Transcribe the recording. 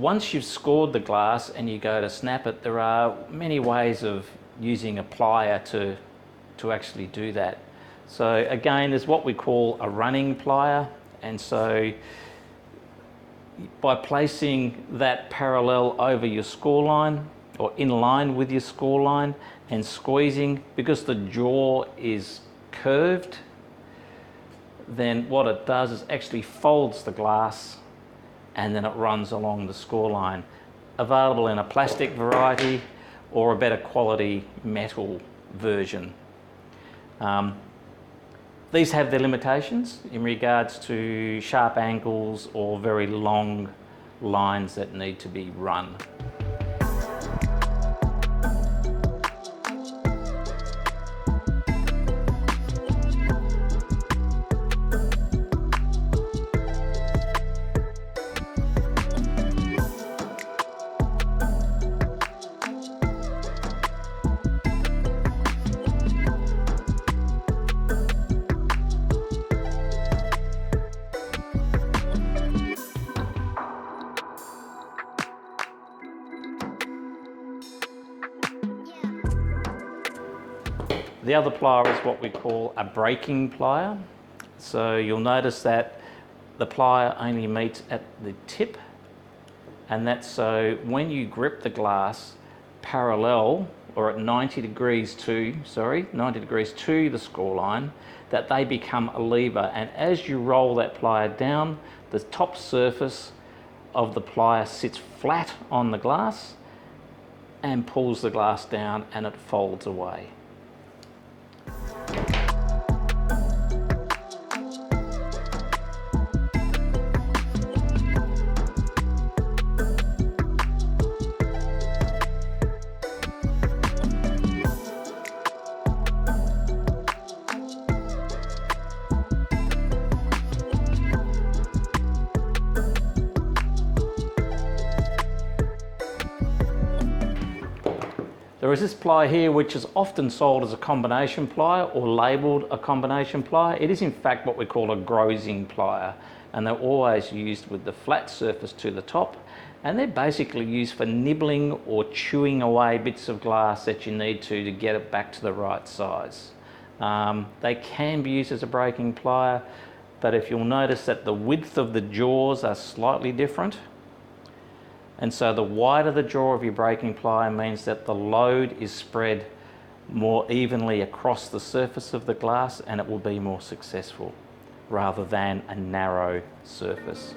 once you've scored the glass and you go to snap it, there are many ways of using a plier to actually do that. So again, there's what we call a running plier, and so by placing that parallel over your score line or in line with your score line and squeezing, because the jaw is curved, then what it does is actually folds the glass and then it runs along the score line. Available in a plastic variety or a better quality metal version. These have their limitations in regards to sharp angles or very long lines that need to be run. The other plier is what we call a breaking plier. So you'll notice that the plier only meets at the tip, and that's so when you grip the glass parallel or at 90 degrees to the score line, that they become a lever, and as you roll that plier down, the top surface of the plier sits flat on the glass and pulls the glass down and it folds away. There is this plier here which is often sold as a combination plier or labelled a combination plier. It is in fact what we call a grozing plier, and they're always used with the flat surface to the top, and they're basically used for nibbling or chewing away bits of glass that you need to get it back to the right size. They can be used as a breaking plier, but if you'll notice that the width of the jaws are slightly different. And so the wider the jaw of your breaking plier means that the load is spread more evenly across the surface of the glass and it will be more successful rather than a narrow surface.